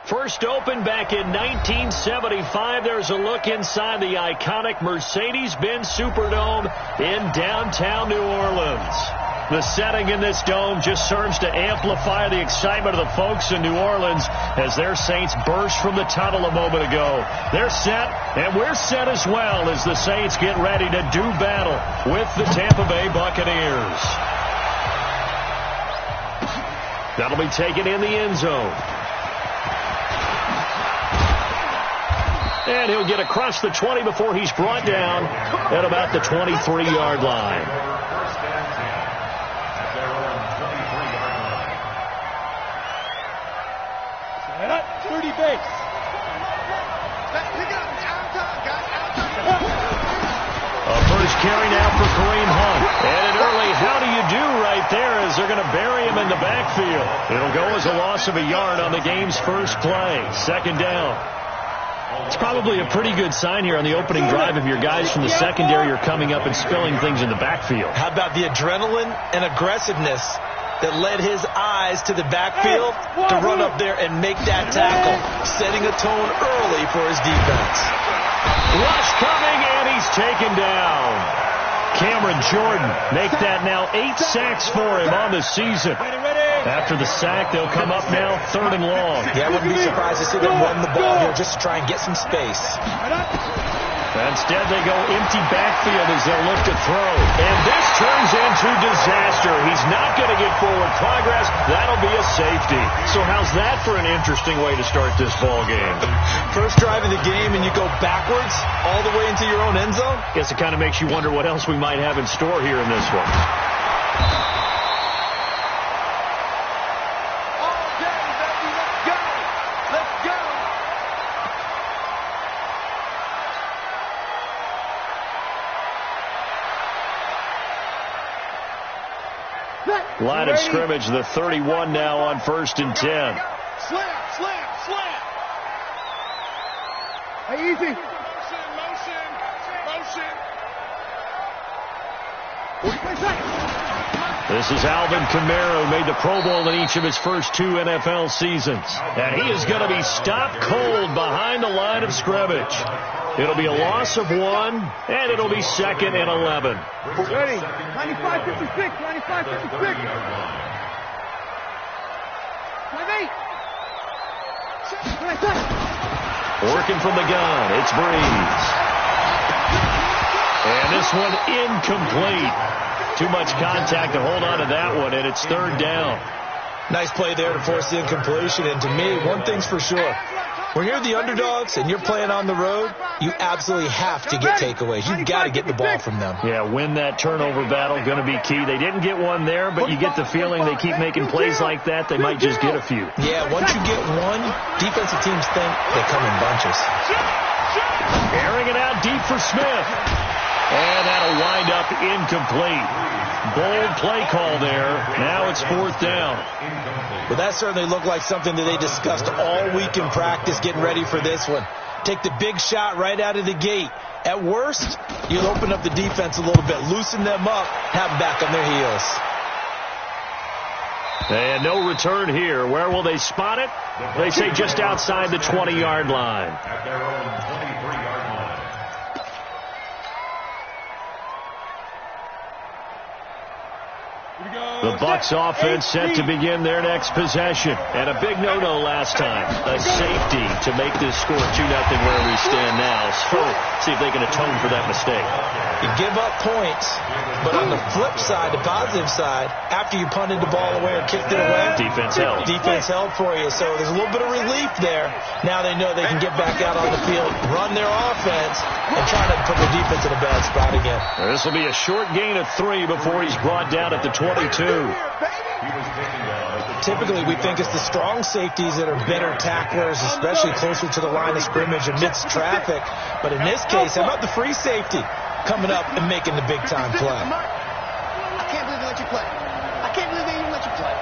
First opened back in 1975. There's a look inside the iconic Mercedes-Benz Superdome in downtown New Orleans. The setting in this dome just serves to amplify the excitement of the folks in New Orleans as their Saints burst from the tunnel a moment ago. They're set, and we're set as well as the Saints get ready to do battle with the Tampa Bay Buccaneers. That'll be taken in the end zone. And he'll get across the 20 before he's brought down at about the 23-yard line. Dirty base. A first carry now for Kareem Hunt. And an early how do you do right there as they're going to bury him in the backfield. It'll go as a loss of a yard on the game's first play. Second down. It's probably a pretty good sign here on the opening drive if your guys from the secondary are coming up and spilling things in the backfield. How about the adrenaline and aggressiveness that led his eyes to the backfield to run up there and make that tackle, setting a tone early for his defense. Rush coming, and he's taken down. Cameron Jordan make that now 8 sacks for him on the season. After the sack, they'll come up now 3rd and long. Yeah, I wouldn't be surprised to see them run the ball here just to try and get some space. Instead, they go empty backfield as they'll look to throw. And this turns into disaster. He's not going to get forward progress. That'll be a safety. So how's that for an interesting way to start this ball game? First drive of the game and you go backwards all the way into your own end zone? Guess it kind of makes you wonder what else we might have in store here in this one. Line of scrimmage, the 31 now on 1st and 10. Slam. Hey, easy. Motion. 45 seconds. This is Alvin Kamara, who made the Pro Bowl in each of his first 2 NFL seasons. And he is going to be stopped cold behind the line of scrimmage. It'll be a loss of 1, and it'll be 2nd and 11. Ready. 95-56. 95-56. 5-8. Working from the gun, it's Breeze. And this one incomplete. Too much contact to hold on to that one, and it's 3rd down. Nice play there to force the incompletion. And to me, one thing's for sure. When you're the underdogs and you're playing on the road, you absolutely have to get takeaways. You've got to get the ball from them. Yeah, win that turnover battle, going to be key. They didn't get one there, but you get the feeling they keep making plays like that, they might just get a few. Yeah, once you get one, defensive teams think they come in bunches. Airing it out deep for Smith. And that'll wind up incomplete. Bold play call there. Now it's 4th down. Well, that certainly looked like something that they discussed all week in practice getting ready for this one. Take the big shot right out of the gate. At worst, you'll open up the defense a little bit, loosen them up, have them back on their heels. And no return here. Where will they spot it? They say just outside the 20-yard line. At their own 23-yard line. The Bucs offense set to begin their next possession. And a big no-no last time. A safety to make this score 2-0 where we stand now. So see if they can atone for that mistake. You give up points, but on the flip side, the positive side, after you punted the ball away or kicked it away, defense held. Defense held for you. So there's a little bit of relief there. Now they know they can get back out on the field, run their offense, and try to put the defense in a bad spot again. This will be a short gain of 3 before he's brought down at the 22. Typically, we think it's the strong safeties that are better tacklers, especially closer to the line of scrimmage amidst traffic. But in this case, how about the free safety coming up and making the big-time play? I can't believe they let you play. I can't believe they even let you play.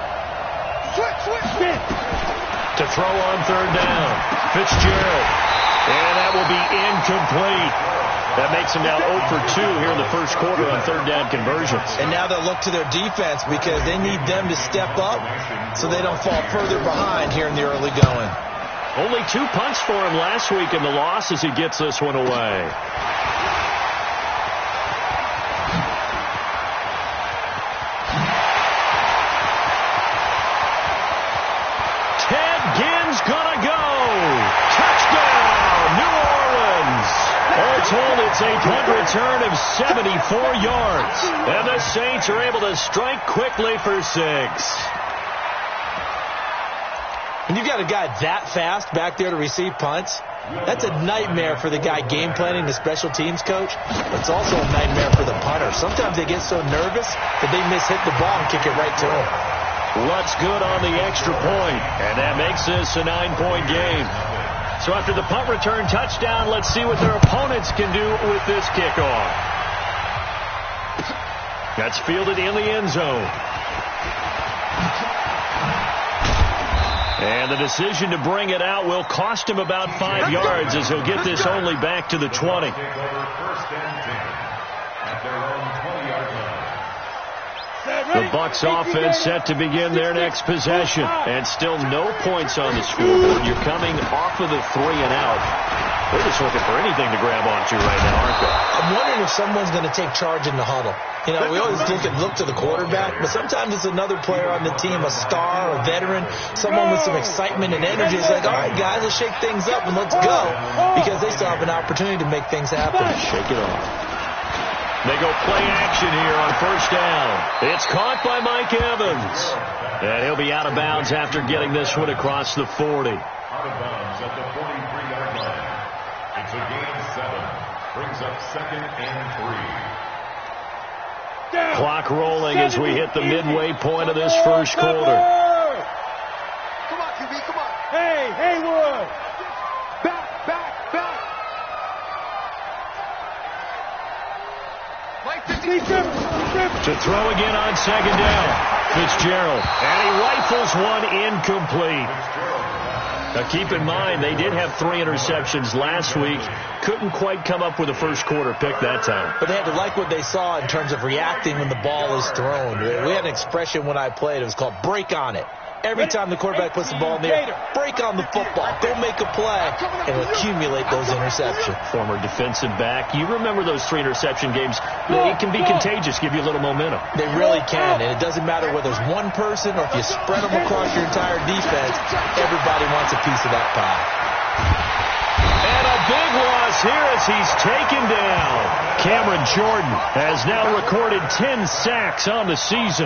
Switch. To throw on 3rd down. Fitzgerald. And that will be incomplete. That makes them now 0 for 2 here in the first quarter on 3rd down conversions. And now they'll look to their defense because they need them to step up so they don't fall further behind here in the early going. Only 2 punts for him last week in the loss as he gets this one away. Ted Ginn's gonna go. Touchdown, New Orleans. All told, it's a punt return of 74 yards. And the Saints are able to strike quickly for 6. When you've got a guy that fast back there to receive punts, that's a nightmare for the guy game planning, the special teams coach. It's also a nightmare for the punter. Sometimes they get so nervous that they hit the ball and kick it right to him. What's good on the extra point? And that makes this a 9-point game. So after the punt return touchdown, let's see what their opponents can do with this kickoff. That's fielded in the end zone. And the decision to bring it out will cost him about 5 yards as he'll get this only back to the 20. The Bucs offense set to begin their next possession. And still no points on the scoreboard. You're coming off of the 3 and out. They're just looking for anything to grab onto right now, aren't they? I'm wondering if someone's going to take charge in the huddle. You know, we always look to the quarterback, but sometimes it's another player on the team, a star, a veteran, someone with some excitement and energy. It's like, all right, guys, let's shake things up and let's go, because they still have an opportunity to make things happen. Shake it off. They go play action here on first down. It's caught by Mike Evans. And he'll be out of bounds after getting this one across the 40. Out of bounds at the 43-yard line. It's a gain of 7. Brings up 2nd and 3. Clock rolling as we hit the midway point of this first quarter. Come on, QB, come on. Hey, Haywood. Back. To throw again on second down. Fitzgerald. And he rifles one incomplete. Now keep in mind, they did have 3 interceptions last week. Couldn't quite come up with a first quarter pick that time. But they had to like what they saw in terms of reacting when the ball is thrown. We had an expression when I played. It was called break on it. Every time the quarterback puts the ball in the air, break on the football. Go make a play and accumulate those interceptions. Former defensive back. You remember those 3 interception games. It can be contagious, give you a little momentum. They really can, and it doesn't matter whether it's one person or if you spread them across your entire defense. Everybody wants a piece of that pie. And a big loss here as he's taken down. Cameron Jordan has now recorded 10 sacks on the season.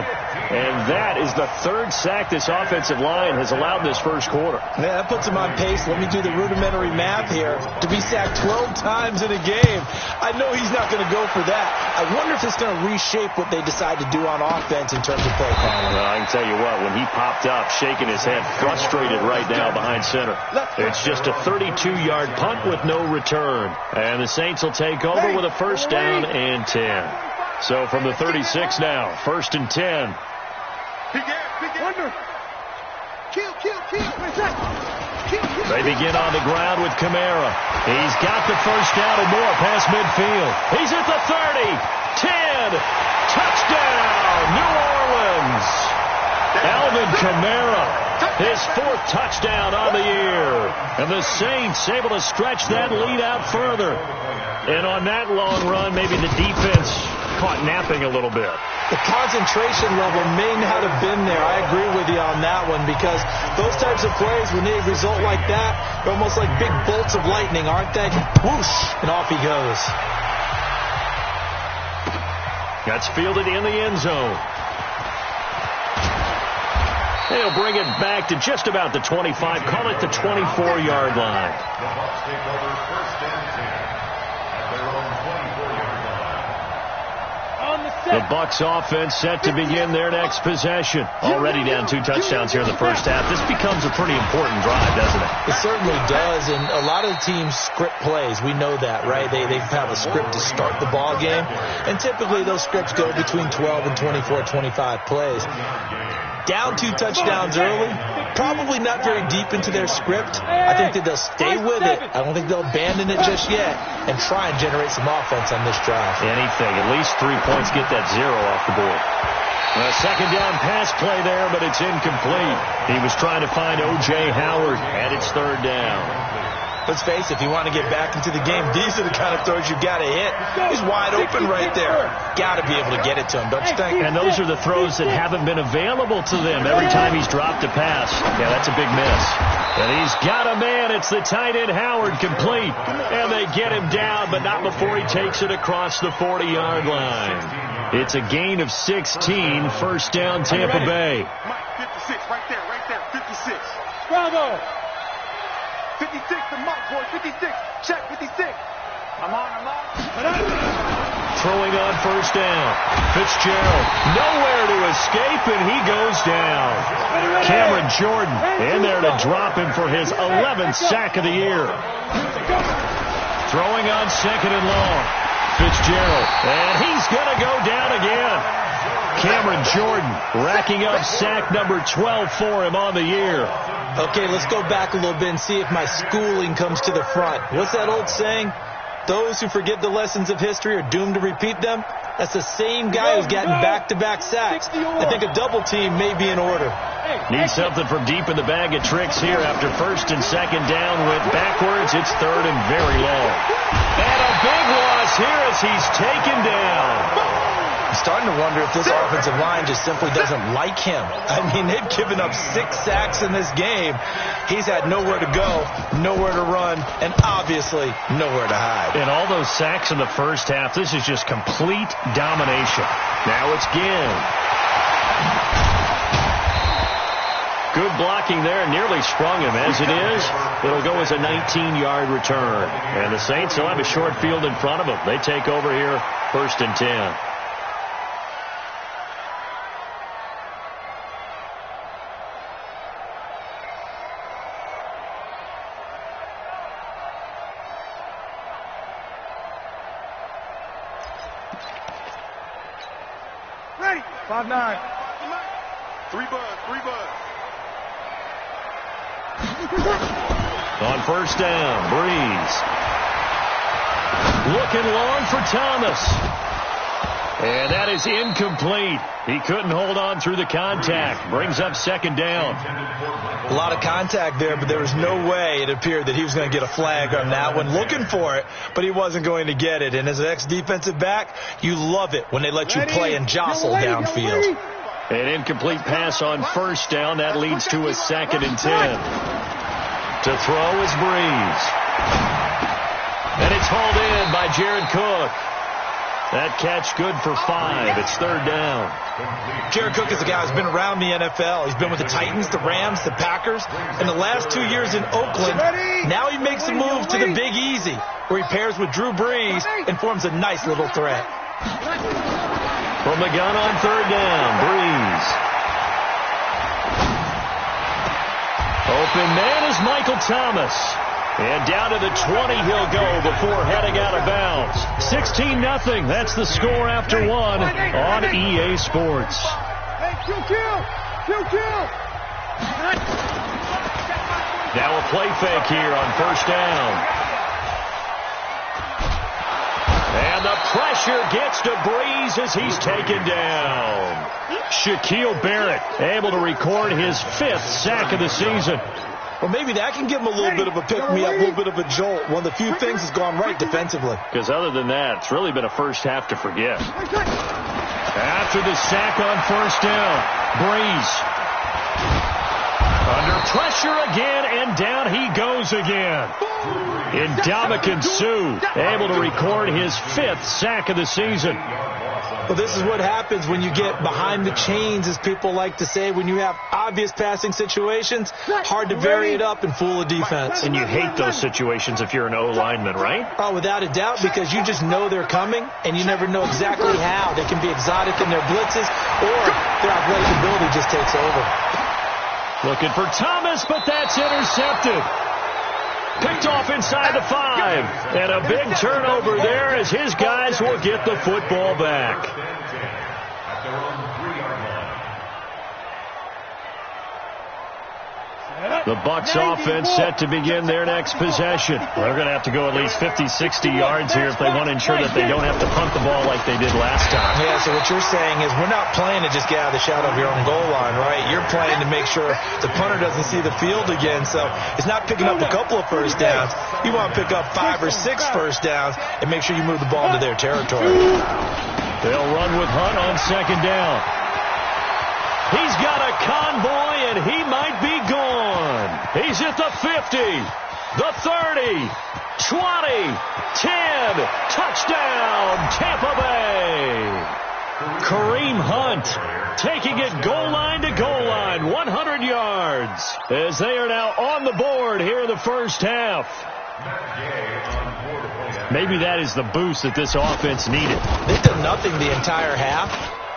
And that is the 3rd sack this offensive line has allowed this first quarter. Yeah, that puts him on pace. Let me do the rudimentary math here. To be sacked 12 times in a game, I know he's not going to go for that. I wonder if it's going to reshape what they decide to do on offense in terms of play calling. Well, I can tell you what, when he popped up, shaking his head, frustrated right now behind center. It's just a 32-yard punt with no return. And the Saints will take over with a first down and 10. So from the 36 now, 1st and 10. They begin on the ground with Kamara. He's got the first down and more past midfield. He's at the 30, 10, touchdown, New Orleans. Alvin Kamara, his 4th touchdown on the year. And the Saints able to stretch that lead out further. And on that long run, maybe the defense caught napping a little bit. The concentration level may not have been there. I agree with you on that one, because those types of plays, when they result like that, they're almost like big bolts of lightning, aren't they? Whoosh, and off he goes. That's fielded in the end zone. They'll bring it back to just about the 25, call it the 24-yard line. The Bucs take over 1st and 10 at their own 24-yard line. The Bucs offense set to begin their next possession. Already down 2 touchdowns here in the first half. This becomes a pretty important drive, doesn't it? It certainly does, and a lot of teams script plays. We know that, right? They have a script to start the ball game, and typically those scripts go between 12 and 24, 25 plays. Down 2 touchdowns early, probably not very deep into their script. I think that they'll stay with it. I don't think they'll abandon it just yet and try and generate some offense on this drive. Anything. At least 3 points, get that 0 off the board. A second down pass play there, but it's incomplete. He was trying to find O.J. Howard, and it's third down. Let's face it, if you want to get back into the game, these are the kind of throws you got to hit. He's wide open right there. Got to be able to get it to him, don't you think? And those are the throws that haven't been available to them every time he's dropped a pass. Yeah, that's a big miss. And he's got a man. It's the tight end Howard, complete. And they get him down, but not before he takes it across the 40-yard line. It's a gain of 16, first down Tampa Bay. Mike, 56, right there, 56. Bravo. 56, the mark, boy, 56. Check, 56. I'm on. Throwing on first down. Fitzgerald, nowhere to escape, and he goes down. Cameron Jordan in there to drop him for his 11th sack of the year. Throwing on second and long. Fitzgerald, and he's going to go down again. Cameron Jordan racking up sack number 12 for him on the year. Okay, let's go back a little bit and see if my schooling comes to the front. What's that old saying? Those who forget the lessons of history are doomed to repeat them. That's the same guy who's gotten back-to-back sacks. I think a double team may be in order. Needs something from deep in the bag of tricks here. After first and second down went backwards, it's third and very low. And a big loss here as he's taken down. I'm starting to wonder if this offensive line just simply doesn't like him. I mean, they've given up 6 sacks in this game. He's had nowhere to go, nowhere to run, and obviously nowhere to hide. And all those sacks in the first half, this is just complete domination. Now it's Ginn. Good blocking there, nearly sprung him. As it is, it'll go as a 19-yard return. And the Saints will have a short field in front of them. They take over here, first and 10. Ready. 5-9. 3 bud. On first down, Breeze. Looking long for Thomas. And that is incomplete. He couldn't hold on through the contact. Brings up second down. A lot of contact there, but there was no way it appeared that he was going to get a flag on that one. Looking for it, but he wasn't going to get it. And as an ex-defensive back, you love it when they let you play and jostle downfield. An incomplete pass on first down. That leads to a second and 10. To throw is Breeze. And it's hauled in by Jared Cook. That catch good for 5. It's third down. Jared Cook is a guy who's been around the NFL. He's been with the Titans, the Rams, the Packers. In the last 2 years in Oakland, now he makes a move to the Big Easy, where he pairs with Drew Brees and forms a nice little threat. From the gun on third down, Breeze. Open man is Michael Thomas. And down to the 20 he'll go before heading out of bounds. 16-0. That's the score after 1 on EA Sports. Hey, kill. Now a play fake here on first down. And the pressure gets to Breeze as he's taken down. Shaquille Barrett able to record his 5th sack of the season. Well, maybe that can give him a little bit of a pick-me-up, a little bit of a jolt. One of the few things that's gone right defensively. Because other than that, it's really been a first half to forget. After the sack on first down, Breeze. Under pressure again, and down he goes again. Ndamukong Suh able to record his 5th sack of the season. Well, this is what happens when you get behind the chains, as people like to say. When you have obvious passing situations, hard to vary it up and fool a defense. And you hate those situations if you're an O-lineman, right? Oh, without a doubt, because you just know they're coming, and you never know exactly how. They can be exotic in their blitzes, or their athletic ability just takes over. Looking for Thomas, but that's intercepted. Picked off inside the 5. And a big turnover there as his guys will get the football back. The Bucs offense set to begin their next possession. They're going to have to go at least 50, 60 yards here if they want to ensure that they don't have to punt the ball like they did last time. Yeah, so what you're saying is we're not playing to just get out of the shadow of your own goal line, right? You're playing to make sure the punter doesn't see the field again. So it's not picking up a couple of first downs. You want to pick up 5 or 6 first downs and make sure you move the ball into their territory. They'll run with Hunt on second down. He's got a convoy, and he might be gone. He's at the 50, the 30, 20, 10. Touchdown, Tampa Bay. Kareem Hunt taking it goal line to goal line, 100 yards, as they are now on the board here in the first half. Maybe that is the boost that this offense needed. They've done nothing the entire half,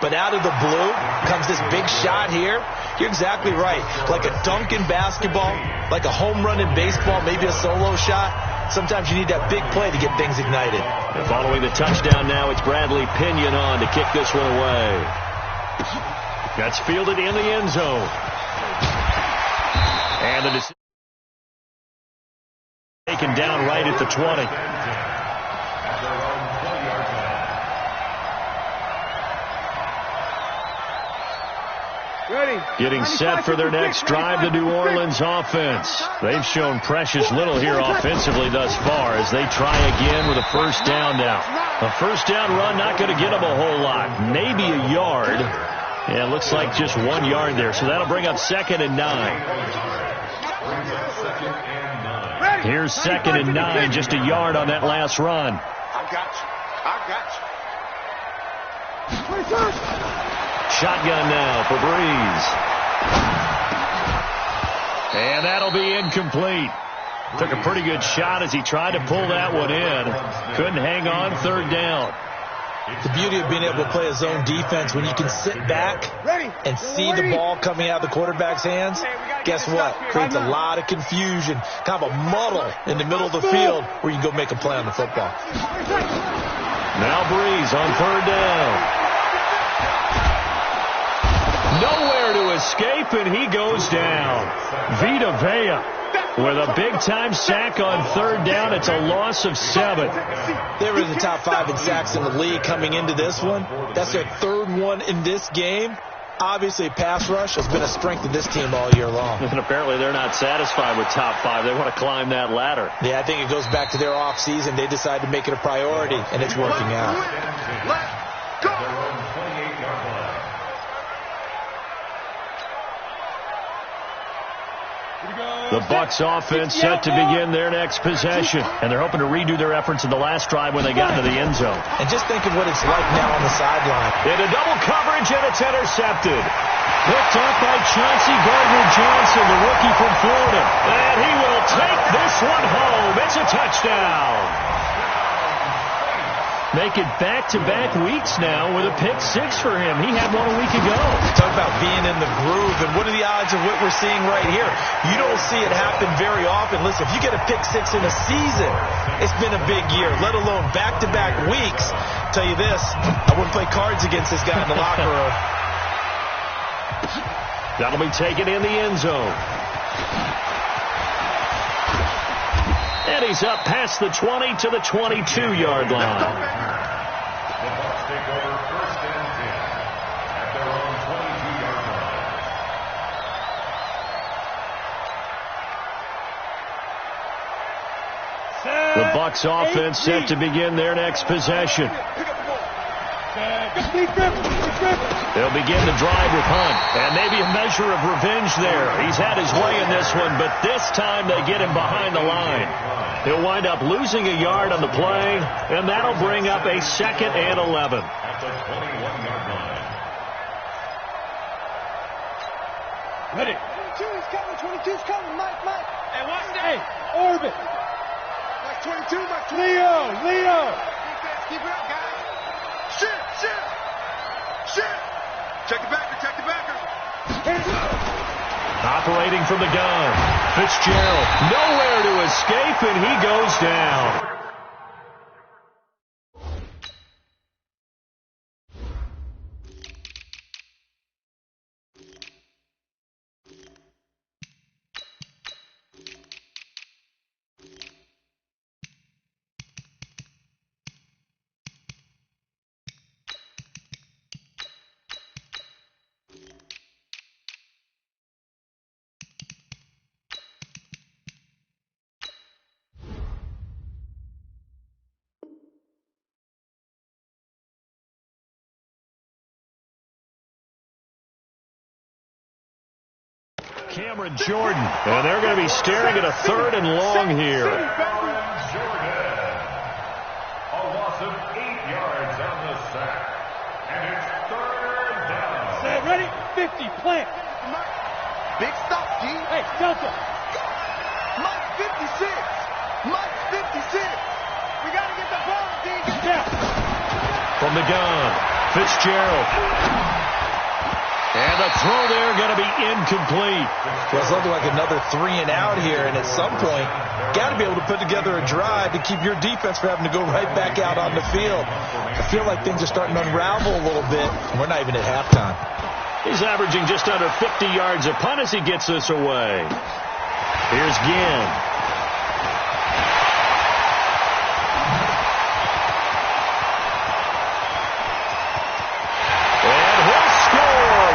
but out of the blue comes this big shot here. You're exactly right. Like a dunk in basketball, like a home run in baseball, maybe a solo shot. Sometimes you need that big play to get things ignited. And following the touchdown now, it's Bradley Pinion on to kick this one away. That's fielded in the end zone. And the decision taken down right at the 20. Getting set for their next drive, the New Orleans offense. They've shown precious little here offensively thus far as they try again with a first down now. A first down run not going to get them a whole lot. Maybe a yard. Yeah, it looks like just 1 yard there. So that'll bring up 2nd and 9. Here's 2nd and 9, just a yard on that last run. I got you. Shotgun now for Breeze. And that'll be incomplete. Took a pretty good shot as he tried to pull that one in. Couldn't hang on, 3rd down. The beauty of being able to play a zone defense when you can sit back and see the ball coming out of the quarterback's hands, guess what? Creates a lot of confusion, kind of a muddle in the middle of the field where you can go make a play on the football. Now Breeze on 3rd down. Nowhere to escape, and he goes down. Vita Vea with a big-time sack on 3rd down. It's a loss of 7. They were in the top 5 in sacks in the league coming into this one. That's their 3rd one in this game. Obviously, pass rush has been a strength of this team all year long. And apparently they're not satisfied with top 5. They want to climb that ladder. Yeah, I think it goes back to their offseason. They decided to make it a priority, and it's working out. Let's go. The Bucs offense set to begin their next possession. And they're hoping to redo their efforts in the last drive when they got into the end zone. And just think of what it's like now on the sideline. Into double coverage, and it's intercepted. Picked off by Chauncey Gardner-Johnson, the rookie from Florida. And he will take this one home. It's a touchdown. Make it back-to-back weeks now with a pick-6 for him. He had one a week ago. Talk about being in the groove, and what are the odds of what we're seeing right here? You don't see it happen very often. Listen, if you get a pick-6 in a season, it's been a big year, let alone back-to-back weeks. Tell you this, I wouldn't play cards against this guy in the locker room. That'll be taken in the end zone. And he's up past the 20 to the 22-yard line. The Bucs take over 1st and 10 at their own 22-yard line. The Bucs offense set to begin their next possession. They'll begin the drive with Hunt, and maybe a measure of revenge there. He's had his way in this one, but this time they get him behind the line. He'll wind up losing a yard on the play, and that'll bring up a 2nd and 11. At the 21-yard line. Ready. 22's coming, 22's coming, Mike. Hey, watch that. Hey, orbit. Mike 22, Mike 22. Leo. Defense, keep it up, guys. Shit. Check the backer. Operating from the gun, Fitzgerald nowhere to escape, and he goes down. Cameron Jordan. And they're going to be staring at a 3rd and long here. Jordan. A loss of 8 yards on the sack. And it's 3rd down. Say, ready? 50, plant. Big stop, G. Hey, Delta. Mike 56. Mike 56. We got to get the ball, G. Yeah. From the gun, Fitzgerald. And the throw there going to be incomplete. Well, it's looking like another 3 and out here, and at some point, got to be able to put together a drive to keep your defense from having to go right back out on the field. I feel like things are starting to unravel a little bit, and we're not even at halftime. He's averaging just under 50 yards a punt as he gets this away. Here's Ginn. And he'll score.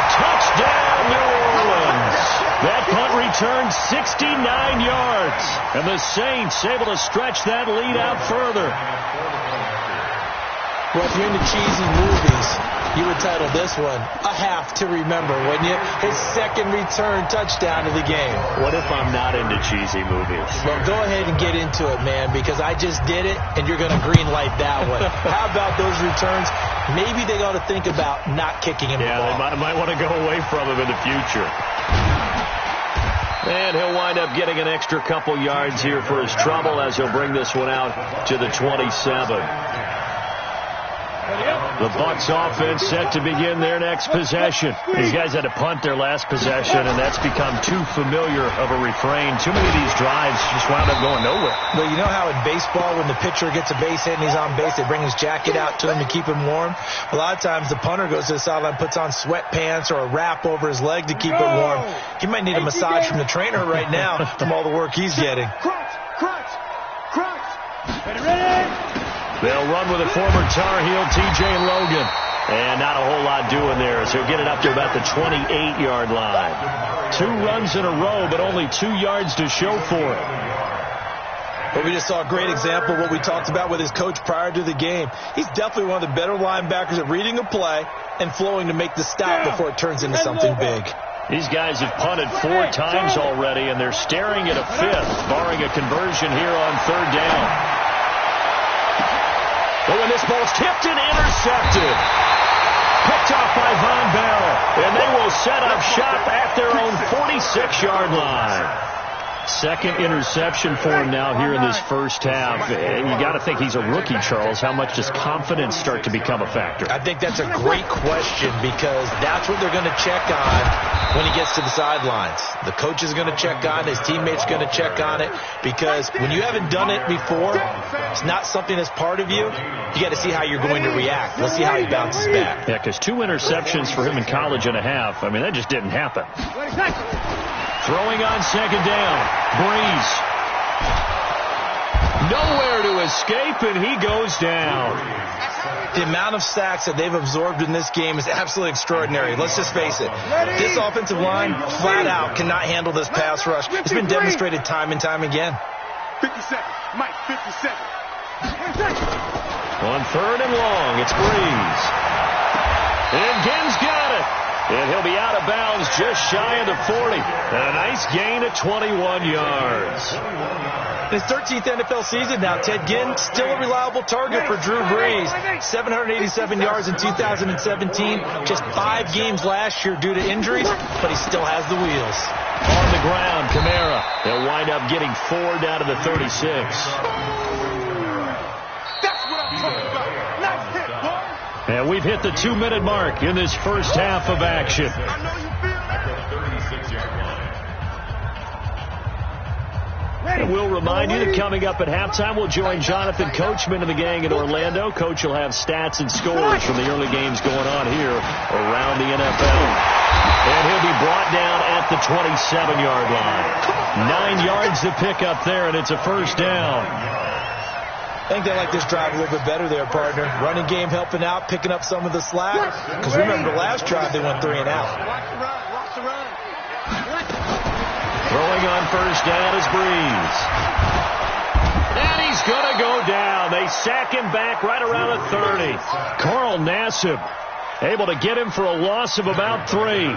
Touchdown, New Orleans. That punt returned 69 yards. And the Saints able to stretch that lead out further. Well, if you're into cheesy movies, you would title this one A Half to Remember, wouldn't you? His 2nd return touchdown of the game. What if I'm not into cheesy movies? Well, go ahead and get into it, man, because I just did it, and you're going to green light that one. How about those returns? Maybe they ought to think about not kicking him the ball. Yeah, they might want to go away from him in the future. And he'll wind up getting an extra couple yards here for his trouble as he'll bring this one out to the 27. The Bucs offense set to begin their next possession. These guys had to punt their last possession, and that's become too familiar of a refrain. Too many of these drives just wound up going nowhere. Well, you know how in baseball when the pitcher gets a base hit and he's on base, they bring his jacket out to him to keep him warm? A lot of times the punter goes to the sideline, puts on sweatpants or a wrap over his leg to keep it warm. He might need a massage from the trainer right now from all the work he's getting. Crunch. Ready? They'll run with a former Tar Heel, T.J. Logan. And not a whole lot doing there, so he'll get it up to about the 28-yard line. 2 runs in a row, but only 2 yards to show for it. But we just saw a great example of what we talked about with his coach prior to the game. He's definitely one of the better linebackers at reading a play and flowing to make the stop before it turns into something big. These guys have punted 4 times already, and they're staring at a 5th, barring a conversion here on 3rd down. But when this ball's tipped and intercepted, picked off by Von Bell, and they will set up shop at their own 46-yard line. 2nd interception for him now here in this first half. And you got to think he's a rookie, Charles. How much does confidence start to become a factor? I think that's a great question because that's what they're going to check on when he gets to the sidelines. The coach is going to check on it. His teammates are going to check on it because when you haven't done it before, it's not something that's part of you. You got to see how you're going to react. Let's see how he bounces back. Yeah, because 2 interceptions for him in college and a half. I mean, that just didn't happen. Throwing on 2nd down. Breeze. Nowhere to escape, and he goes down. The amount of sacks that they've absorbed in this game is absolutely extraordinary. Let's just face it. This offensive line, flat out, cannot handle this pass rush. It's been demonstrated time and time again. 50 seconds. Mike, 50 seconds. On 3rd and long, it's Breeze. And Ginn's got it. And he'll be out of bounds just shy of the 40. And a nice gain of 21 yards. In his 13th NFL season now, Ted Ginn still a reliable target for Drew Brees. 787 yards in 2017. Just 5 games last year due to injuries, but he still has the wheels. On the ground, Kamara. They'll wind up getting 4 down to the 36. That's what I'm talking about. Nice hit, boy. And we've hit the 2-minute mark in this first half of action. I know you feel that. At the 36-yard line. And we'll remind you that coming up at halftime, we'll join Jonathan Coachman and the gang in Orlando. Coach will have stats and scores from the early games going on here around the NFL. And he'll be brought down at the 27-yard line. 9 yards to pick up there, and it's a first down. I think they like this drive a little bit better there, partner. Running game helping out, picking up some of the slack. Because remember, the last drive they went 3 and out. Watch the run. Throwing on first down is Breeze. And he's going to go down. They sack him back right around the 30. Carl Nassib Able to get him for a loss of about 3.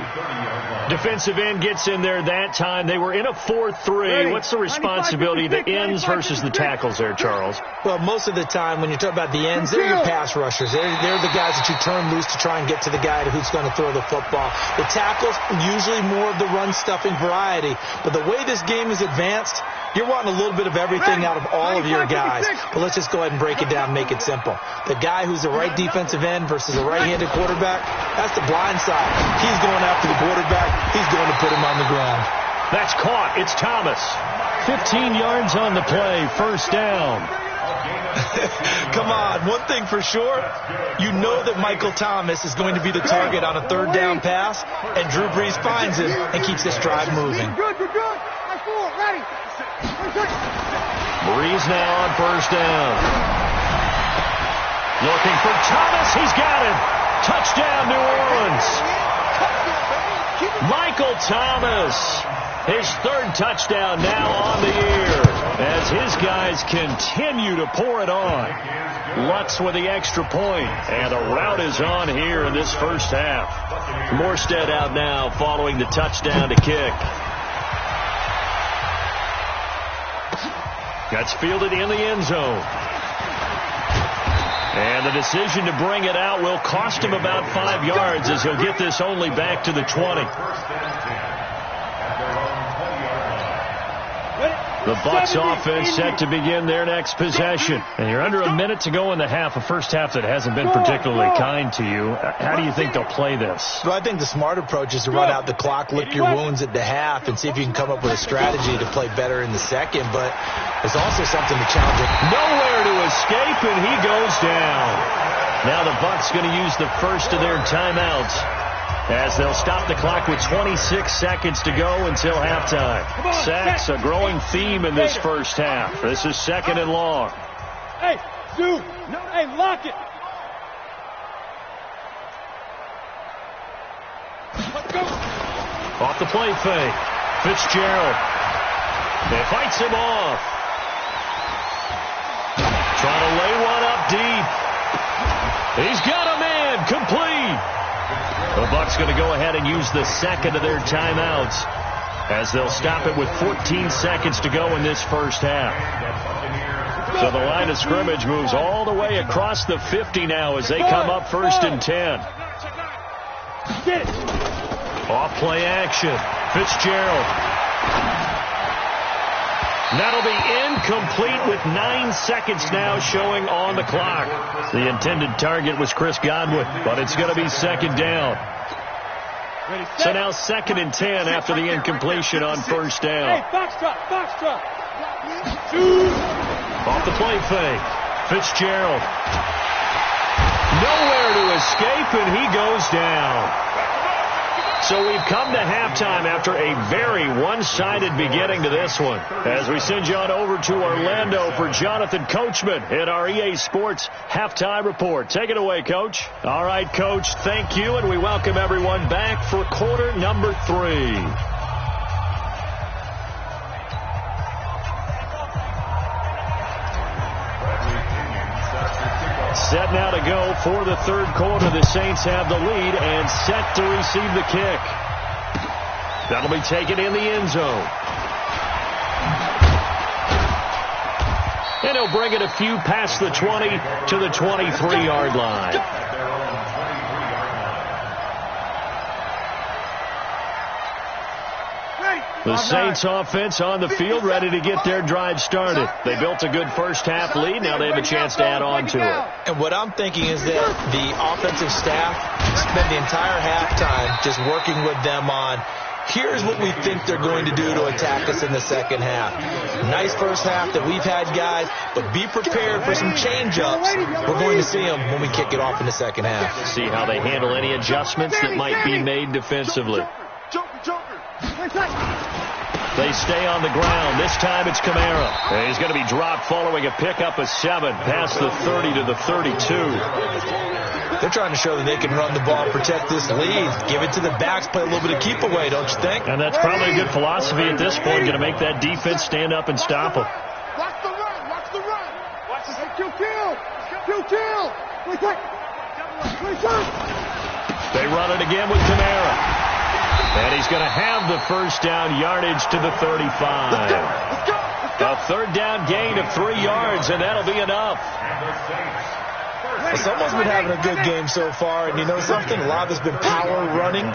Defensive end gets in there that time. They were in a 4-3. What's the responsibility of the ends versus the tackles there, Charles? Well, most of the time when you talk about the ends, they're your pass rushers. They're the guys that you turn loose to try and get to the guy who's going to throw the football. The tackles, usually more of the run-stuffing variety. But the way this game is advanced, you're wanting a little bit of everything out of all of your guys. But let's just go ahead and break it down and make it simple. The guy who's the right defensive end versus a right-handed quarterback, that's the blind side. He's going after the quarterback. He's going to put him on the ground. That's caught. It's Thomas. 15 yards on the play. First down. Come on. One thing for sure, you know that Michael Thomas is going to be the target on a third down pass, and Drew Brees finds him and keeps this drive moving. Good. Ready. Brees now on first down. Looking for Thomas. He's got him. Touchdown, New Orleans. Michael Thomas, his third touchdown now on the year as his guys continue to pour it on. Lutz with the extra point, and the route is on here in this first half. Morstead out now following the touchdown to kick. That's fielded in the end zone. And the decision to bring it out will cost him about 5 yards as he'll get this only back to the 20. The Bucs offense set to begin their next possession. And you're under a minute to go in the half, a first half that hasn't been particularly kind to you. How do you think they'll play this? Well, I think the smart approach is to run out the clock, lick your wounds at the half, and see if you can come up with a strategy to play better in the second. But there's also something to challenge it. Nowhere to escape, and he goes down. Now the Bucs going to use the first of their timeouts as they'll stop the clock with 26 seconds to go until halftime. Sacks, a growing theme in this first half. This is second and long. Hey, Sue. Hey, lock it. Let's go. Off the play fake. Fitzgerald. They fights him off. Trying to lay one up deep. He's got a man. Complete. The Bucs going to go ahead and use the second of their timeouts as they'll stop it with 14 seconds to go in this first half. So the line of scrimmage moves all the way across the 50 now as they come up first and 10. Off play action. Fitzgerald. That'll be incomplete with 9 seconds now showing on the clock. The intended target was Chris Godwin, but it's going to be second down. So now second and 10 after the incompletion on first down. Hey, box drop. Off the play fake. Fitzgerald. Nowhere to escape, and he goes down. So we've come to halftime after a very one-sided beginning to this one. As we send you on over to Orlando for Jonathan Coachman in our EA Sports Halftime Report. Take it away, Coach. All right, Coach, thank you, and we welcome everyone back for quarter number 3. Set now to go for the third quarter. The Saints have the lead and set to receive the kick. That'll be taken in the end zone. And he'll bring it a few past the 20 to the 23-yard line. The Saints offense on the field ready to get their drive started. They built a good first half lead. Now they have a chance to add on to it. And what I'm thinking is that the offensive staff spent the entire halftime just working with them on, here's what we think they're going to do to attack us in the second half. Nice first half that we've had, guys, but be prepared for some change-ups. We're going to see them when we kick it off in the second half. See how they handle any adjustments that might be made defensively. They stay on the ground. This time it's Kamara. And he's going to be dropped following a pickup of 7 past the 30 to the 32. They're trying to show that they can run the ball, protect this lead, give it to the backs, play a little bit of keep away, don't you think? And that's probably a good philosophy at this point, going to make that defense stand up and stop them. Watch the run. Watch this. Kill. They run it again with Kamara. And he's going to have the first down yardage to the 35. A third down gain of 3 yards, and that'll be enough. Well, someone's been having a good game so far, and you know something? A lot of it's been power running.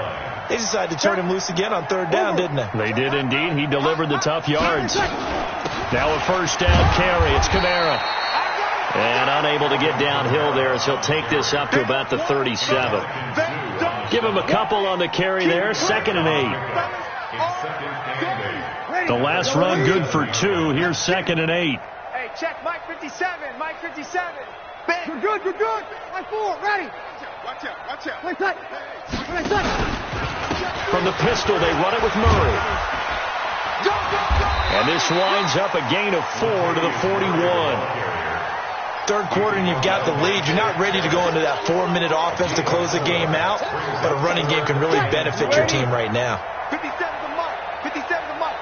They decided to turn him loose again on third down, didn't they? They did indeed. He delivered the tough yards. Now a first down carry. It's Kamara. And unable to get downhill there as he'll take this up to about the 37. Give him a couple on the carry there. 2nd and 8. The last run good for 2. Here's 2nd and 8. Hey, check Mike 57. Mike 57. You're good, you're good. Line 4, ready. Watch out, watch out. Play tight. Play tight. From the pistol, they run it with Murray. And this winds up a gain of 4 to the 41. Third quarter and you've got the lead. You're not ready to go into that 4-minute offense to close the game out, but a running game can really benefit your team right now. 57 to Mike. 57 to Mike.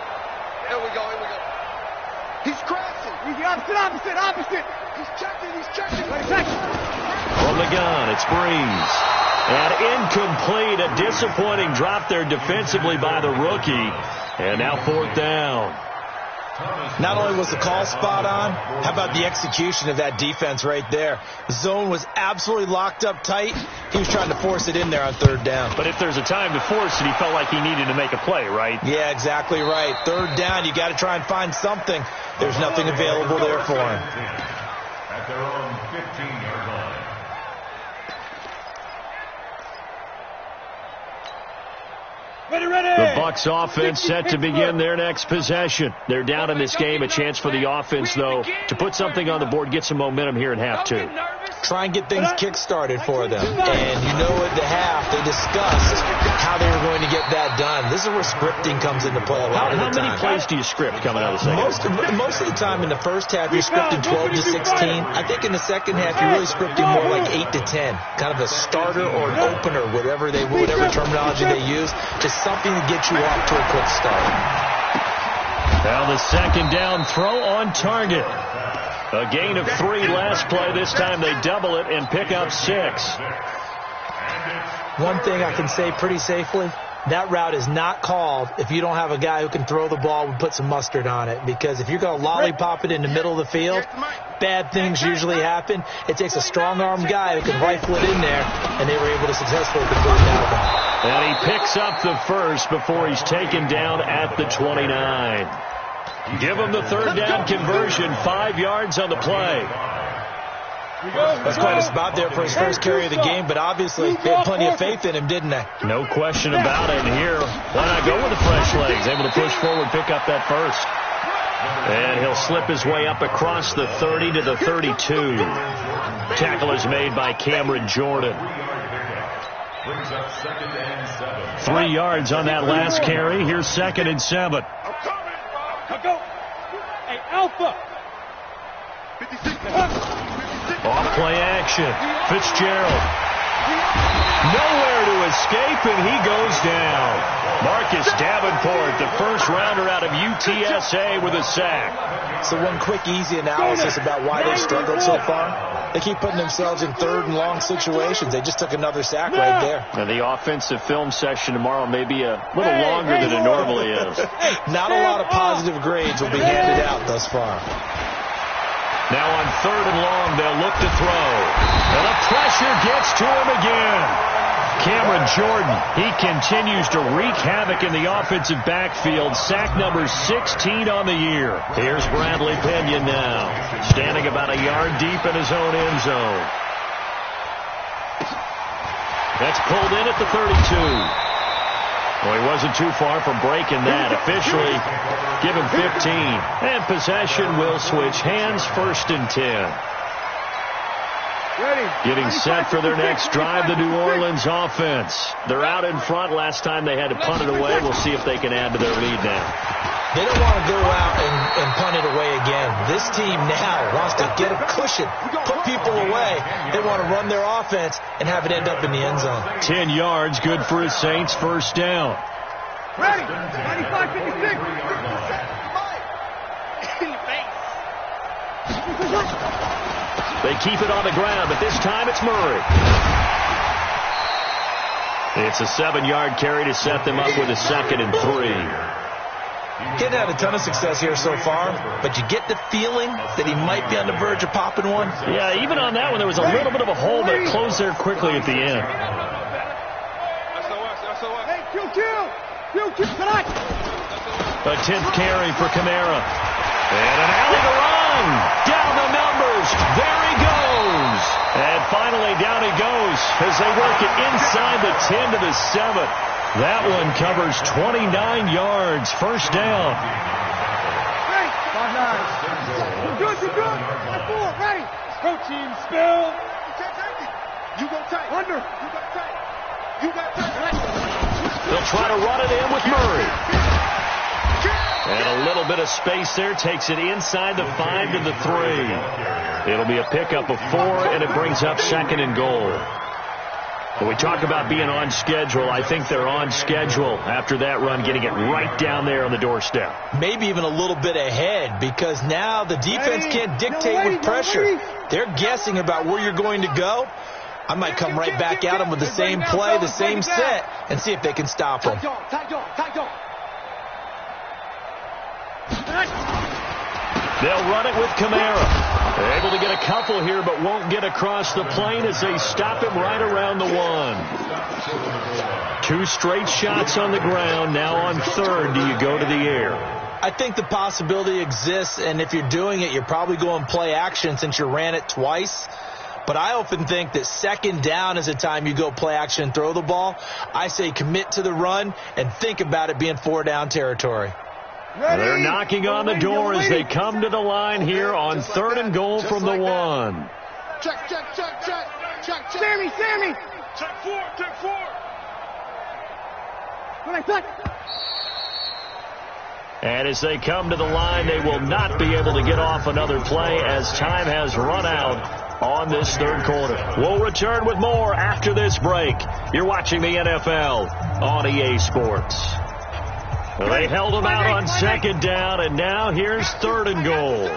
Here we go, here we go. He's crashing. He's the opposite. He's checking. From the gun, it's Breeze. And incomplete. A disappointing drop there defensively by the rookie. And now 4th down. Not only was the call spot on, how about the execution of that defense right there? The zone was absolutely locked up tight. He was trying to force it in there on 3rd down. But if there's a time to force it, he felt like he needed to make a play, right? Yeah, exactly right. 3rd down, you got to try and find something. There's nothing available there for him. At their own 15-yard line. The Bucs offense set to begin their next possession. They're down in this game. A chance for the offense, though, to put something on the board, get some momentum here in half 2. Try and get things kick-started for them. And you know at the half, they discussed how they were going to get that done. This is where scripting comes into play a lot of the time. How many plays do you script coming out of the second? Most of the time in the first half, you're scripting 12 to 16. I think in the second half, you're really scripting more like 8 to 10. Kind of a starter or an opener, whatever terminology they use. Just something to get you off to a quick start. Now the 2nd down throw on target. A gain of 3 last play. This time they double it and pick up 6. One thing I can say pretty safely, that route is not called if you don't have a guy who can throw the ball and put some mustard on it. Because if you're going to lollipop it in the middle of the field, bad things usually happen. It takes a strong-armed guy who can rifle it in there, and they were able to successfully convert it out. And he picks up the first before he's taken down at the 29. Give him the 3rd down conversion, 5 yards on the play. That's quite a spot there for his first carry of the game, but obviously they had plenty of faith in him, didn't they? No question about it. And here, why not go with the fresh legs? Able to push forward, pick up that first. And he'll slip his way up across the 30 to the 32. Tackle is made by Cameron Jordan. 3 yards on that last carry. Here's 2nd and 7. Go. Hey, Alpha. Off play action. Fitzgerald. Nowhere to escape, and he goes down. Marcus Davenport, the first rounder out of UTSA with a sack. So one quick, easy analysis about why they struggled so far. They keep putting themselves in 3rd and long situations. They just took another sack right there. And the offensive film session tomorrow may be a little longer than it normally is. Not a lot of positive grades will be handed out thus far. Now on 3rd and long, they'll look to throw. And the pressure gets to him again. Cameron Jordan, he continues to wreak havoc in the offensive backfield. Sack number 16 on the year. Here's Bradley Pinion now, standing about a yard deep in his own end zone. That's pulled in at the 32. Well, he wasn't too far from breaking that. Officially given 15. And possession will switch hands, 1st and 10. Getting set for their next drive, the New Orleans offense. They're out in front. Last time they had to punt it away. We'll see if they can add to their lead now. They don't want to go out and punt it away again. This team now wants to get a cushion, put people away. They want to run their offense and have it end up in the end zone. 10 yards, good for his Saints, 1st down. Ready. 95, 56. They keep it on the ground, but this time it's Murray. It's a 7-yard carry to set them up with a 2nd and 3. Getting had a ton of success here so far, but you get the feeling that he might be on the verge of popping one. Yeah, even on that one, there was a little bit of a hole, but it closed there quickly at the end. A 10th carry for Kamara. And an alley to run. Down the numbers. There he goes. And finally down he goes as they work it inside the 10 to the 7. That one covers 29 yards. First down. Ready. 5-9. You're good. That's 4. Ready. Go team, spill. You go tight. Under. You go tight. You got tight. They'll try to run it in with Murray. And a little bit of space there. Takes it inside the 5 to the 3. It'll be a pickup of 4, and it brings up 2nd and goal. When we talk about being on schedule, I think they're on schedule after that run, getting it right down there on the doorstep. Maybe even a little bit ahead, because now the defense can't dictate with pressure. They're guessing about where you're going to go. I might come right back at them with the same play, the same set, and see if they can stop them. They'll run it with Kamara. They're able to get a couple here, but won't get across the plane as they stop him right around the 1. 2 straight shots on the ground. Now on 3rd, do you go to the air? I think the possibility exists, and if you're doing it, you're probably going play action since you ran it twice. But I often think that 2nd down is the time you go play action and throw the ball. I say commit to the run and think about it being 4-down territory. Ready. They're knocking on the door as they come to the line here on 3rd and goal from the 1. Check. Sammy. Check 4. And as they come to the line, they will not be able to get off another play as time has run out on this 3rd quarter. We'll return with more after this break. You're watching the NFL on EA Sports. Well, they held them out on 2nd down, and now here's 3rd and goal.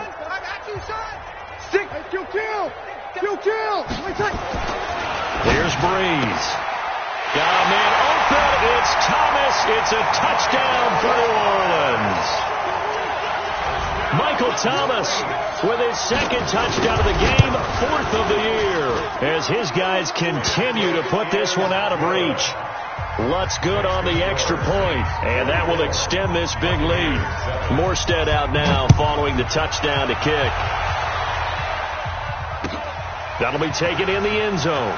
Here's Breeze. Got a man open. It's Thomas. It's a touchdown for New Orleans. Michael Thomas with his 2nd touchdown of the game, 4th of the year, as his guys continue to put this one out of reach. Lutz good on the extra point, and that will extend this big lead. Morstead out now following the touchdown to kick. That'll be taken in the end zone.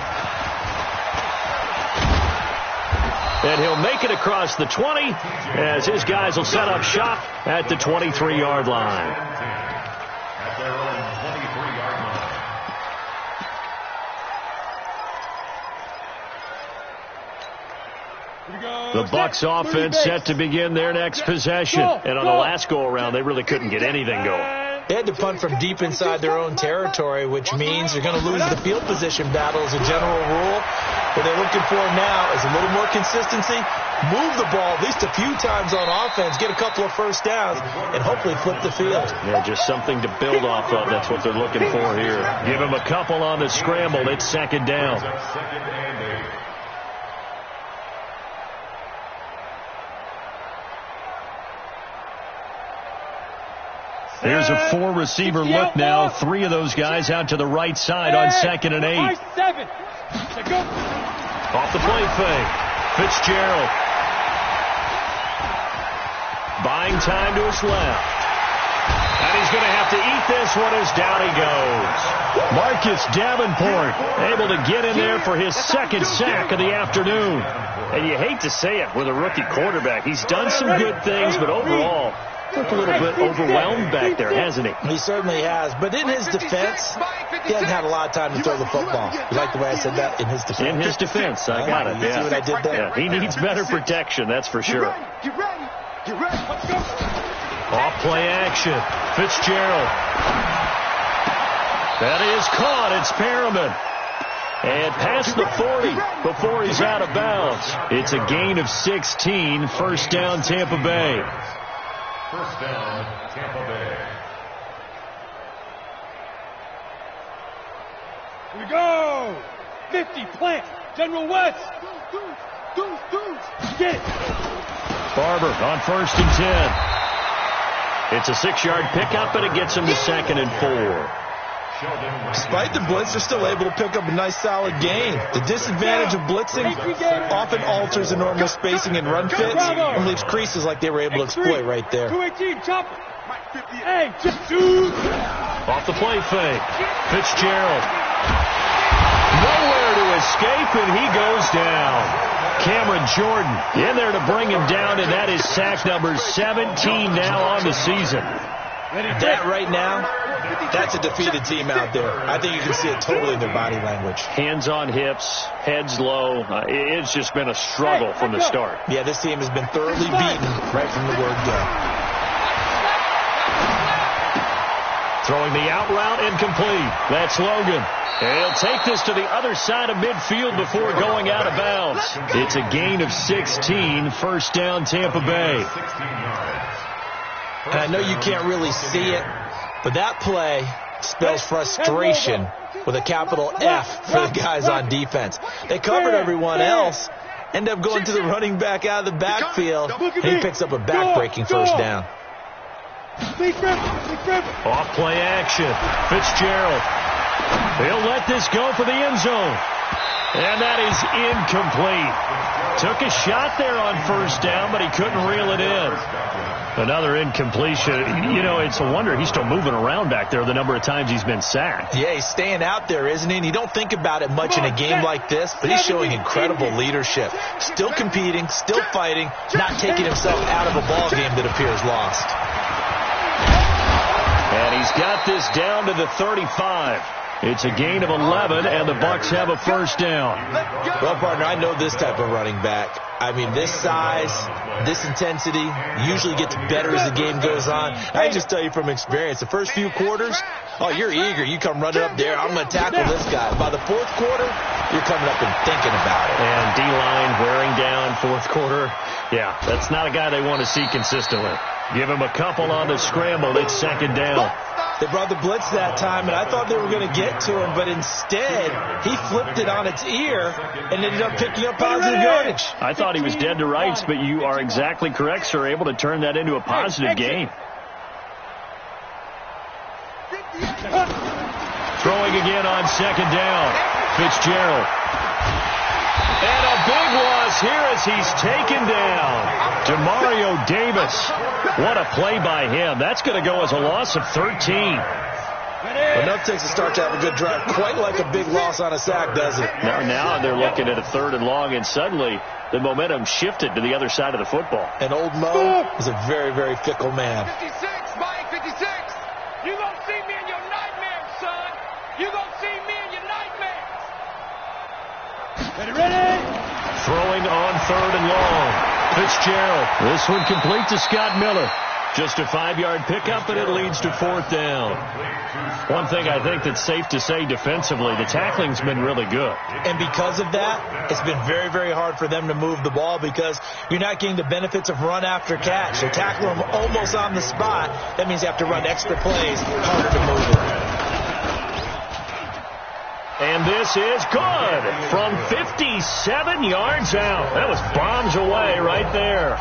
And he'll make it across the 20 as his guys will set up shop at the 23-yard line. At their own 23-yard line. The Bucs offense set to begin their next possession. And on the last go-around, they really couldn't get anything going. They had to punt from deep inside their own territory, which means they're going to lose the field position battle as a general rule. What they're looking for now is a little more consistency, move the ball at least a few times on offense, get a couple of first downs, and hopefully flip the field. Yeah, just something to build off of. That's what they're looking for here. Give them a couple on the scramble. It's 2nd down. Here's a 4-receiver look now. 3 of those guys out to the right side on 2nd and 8. Off the play fake. Fitzgerald. Buying time to his left. And he's going to have to eat this one as down he goes. Marcus Davenport able to get in there for his 2nd sack of the afternoon. And you hate to say it with a rookie quarterback. He's done some good things, but overall, looked a little bit overwhelmed back there, hasn't he? He certainly has. But in his defense, he hasn't had a lot of time to throw the football. You like the way I said that? In his defense. In his defense. I got it. You see what I did there? Yeah, he needs better protection, that's for sure. Get ready. Let's go. Off play action. Fitzgerald. That is caught. It's Perriman. And past the 40 before he's out of bounds. It's a gain of 16. First down, Tampa Bay. First down, Tampa Bay. Here we go. 50, plant. General West. Get it. Barber on 1st and 10. It's a 6-yard pickup, and it gets him to 2nd and 4. Despite the blitz, they're still able to pick up a nice solid gain. The disadvantage of blitzing often alters the normal spacing and run fits and leaves creases like they were able to exploit right there. 218, chopper. Hey, just shoot. Off the play fake. Fitzgerald. Nowhere to escape, and he goes down. Cameron Jordan in there to bring him down, and that is sack number 17 now on the season. That right now, that's a defeated team out there. I think you can see it totally in their body language. Hands on hips, heads low. It's just been a struggle from the start. Yeah, this team has been thoroughly beaten right from the word go. Throwing the out route incomplete. That's Logan. And he'll take this to the other side of midfield before going out of bounds. It's a gain of 16. 1st down, Tampa Bay. And I know you can't really see it, but that play spells frustration with a capital F for the guys on defense. They covered everyone else, end up going to the running back out of the backfield, and he picks up a back-breaking 1st down. Off play action. Fitzgerald. He'll let this go for the end zone. And that is incomplete. Took a shot there on 1st down, but he couldn't reel it in. Another incompletion. You know, it's a wonder he's still moving around back there the number of times he's been sacked. Yeah, he's staying out there, isn't he? And you don't think about it much in a game like this, but he's showing incredible leadership. Still competing, still fighting, not taking himself out of a ball game that appears lost. And he's got this down to the 35. It's a gain of 11, and the Bucs have a 1st down. Well, partner, I know this type of running back. I mean, this size, this intensity usually gets better as the game goes on. I can just tell you from experience, the first few quarters, oh, you're eager. You come running up there, I'm going to tackle this guy. By the 4th quarter, you're coming up and thinking about it. And D-line wearing down 4th quarter. Yeah, that's not a guy they want to see consistently. Give him a couple on the scramble. It's 2nd down. They brought the blitz that time, and I thought they were going to get to him, but instead, he flipped it on its ear and ended up picking up positive yardage. I thought he was dead to rights, but you are exactly correct, sir. Able to turn that into a positive gain. Throwing again on 2nd down. Fitzgerald. And a big loss here as he's taken down. Demario Davis. What a play by him. That's going to go as a loss of 13. Enough takes a start to have a good drive. Quite like a big loss on a sack, does it? Now they're looking at a 3rd and long, and suddenly the momentum shifted to the other side of the football. And old Mo is a very, very fickle man. 56, Mike, 56. You going to see me in your nightmares, son. You going to see me in your nightmares. Ready? Throwing on 3rd and long. Fitzgerald. This one complete to Scott Miller. Just a 5-yard pickup, and it leads to 4th down. One thing I think that's safe to say defensively, the tackling's been really good. And because of that, it's been very, very hard for them to move the ball because you're not getting the benefits of run after catch. They tackle them almost on the spot. That means you have to run extra plays, harder to move it. And this is good from 57 yards out. That was bombs away right there.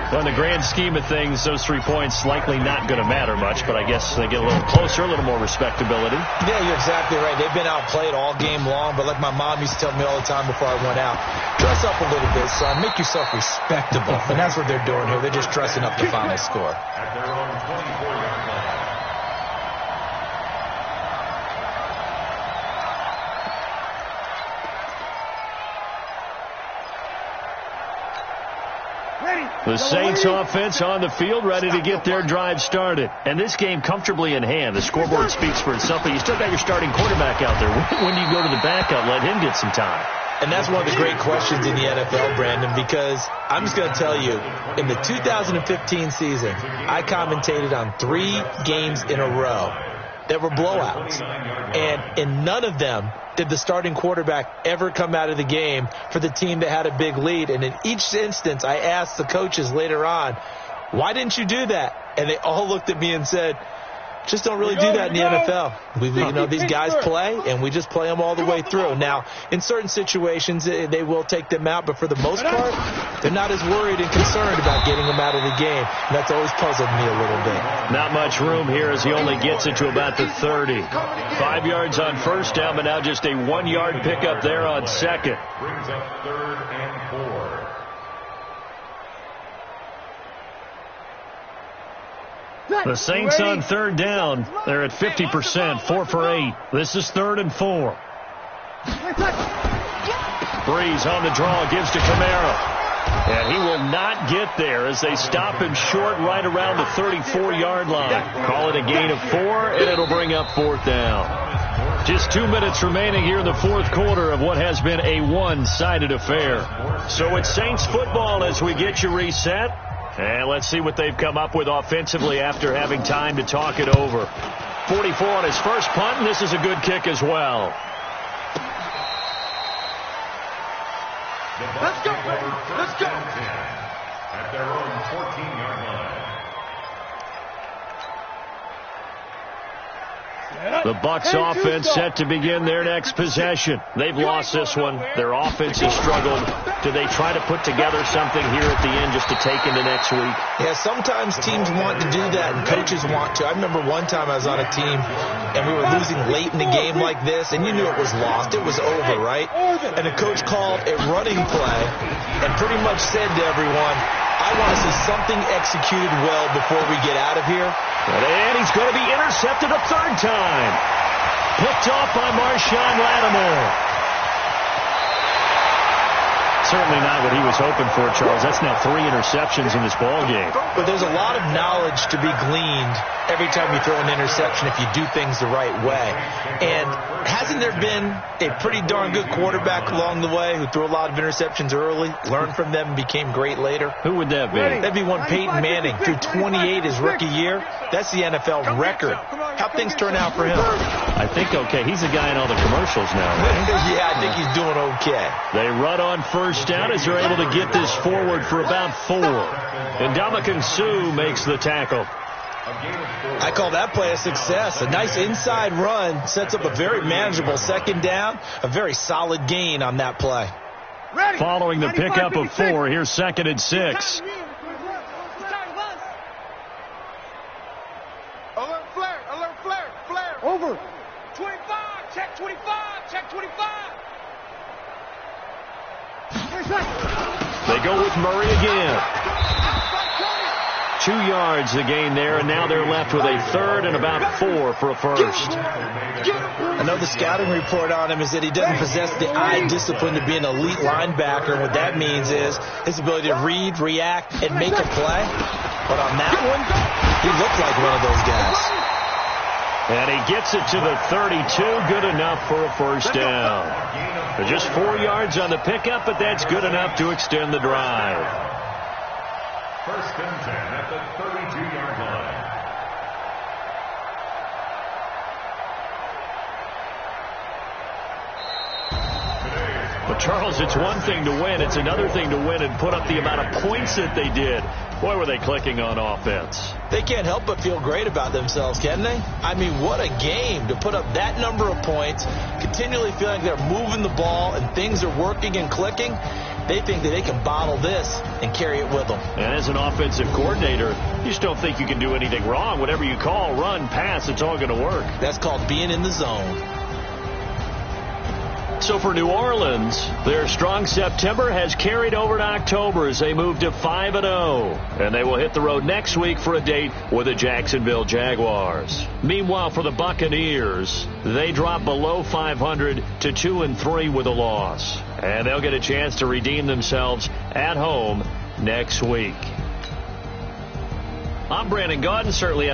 Well, in the grand scheme of things, those 3 points likely not going to matter much, but I guess they get a little closer, a little more respectability. Yeah, you're exactly right. They've been outplayed all game long, but like my mom used to tell me all the time before I went out, dress up a little bit, son. Make yourself respectable. And that's what they're doing here. They're just dressing up the final score. At their own 24-yard line. The Saints offense on the field, ready to get their drive started. And this game comfortably in hand. The scoreboard speaks for itself, but you still got your starting quarterback out there. When do you go to the backup? Let him get some time. And that's one of the great questions in the NFL, Brandon, because I'm just going to tell you, in the 2015 season, I commentated on 3 games in a row that were blowouts. And in none of them did the starting quarterback ever come out of the game for the team that had a big lead. And in each instance, I asked the coaches later on, why didn't you do that? And they all looked at me and said, Just don't really do that in the NFL. These guys play, and we just play them all the way through. Now, in certain situations, they will take them out, but for the most part, they're not as worried and concerned about getting them out of the game. And that's always puzzled me a little bit. Not much room here as he only gets it to about the 30. 5 yards on first down, but now just a 1-yard pickup there on second. Brings up 3rd and 4. The Saints on 3rd down. They're at 50%, 4 for 8. This is 3rd and 4. Breeze on the draw, gives to Kamara. And he will not get there as they stop him short right around the 34-yard line. Call it a gain of 4, and it'll bring up 4th down. Just 2 minutes remaining here in the 4th quarter of what has been a one-sided affair. So it's Saints football as we get you reset. And let's see what they've come up with offensively after having time to talk it over. 44 on his first punt, and this is a good kick as well. Let's go, baby. Let's go. At their own 14-yard line. The Bucs offense set to begin their next possession. They've lost this one. Their offense has struggled. Do they try to put together something here at the end just to take into next week? Yeah, sometimes teams want to do that, and coaches want to. I remember one time I was on a team, and we were losing late in the game like this, and you knew it was lost. It was over, right? And the coach called a running play and pretty much said to everyone, I want to see something executed well before we get out of here. And he's going to be intercepted a 3rd time. Picked off by Marshawn Lattimore. Certainly not what he was hoping for, Charles. That's now 3 interceptions in this ball game. But there's a lot of knowledge to be gleaned every time you throw an interception if you do things the right way. And hasn't there been a pretty darn good quarterback along the way who threw a lot of interceptions early, learned from them, and became great later? Who would that be? That'd be one Peyton Manning, threw 28 his rookie year. That's the NFL record. How'd things turn out for him? I think okay. He's the guy in all the commercials now, right? Yeah, I think he's doing okay. They run on first down as they're able to get this forward for about 4. And Ndamukong Suh makes the tackle. I call that play a success. A nice inside run sets up a very manageable 2nd down. A very solid gain on that play. Following the pickup of 4, here's 2nd and 6. Alert flare, alert flare, flare. Over. 25, check 25, check 25. They go with Murray again. 2 yards the gain there, and now they're left with a 3rd and about 4 for a first. I know the scouting report on him is that he doesn't possess the eye discipline to be an elite linebacker. What that means is his ability to read, react, and make a play. But on that one, he looked like one of those guys. And he gets it to the 32, good enough for a first down. Just 4 yards on the pickup, but that's good enough to extend the drive. 1st and 10 at the 32-yard line. But, Charles, it's one thing to win. It's another thing to win and put up the amount of points that they did. Boy, were they clicking on offense. They can't help but feel great about themselves, can they? I mean, what a game to put up that number of points, continually feeling like they're moving the ball and things are working and clicking. They think that they can bottle this and carry it with them. And as an offensive coordinator, you just don't think you can do anything wrong. Whatever you call, run, pass, it's all going to work. That's called being in the zone. So for New Orleans, their strong September has carried over to October as they move to 5-0. And they will hit the road next week for a date with the Jacksonville Jaguars. Meanwhile, for the Buccaneers, they drop below 500 to 2-3 with a loss. And they'll get a chance to redeem themselves at home next week. I'm Brandon Gaudin, certainly.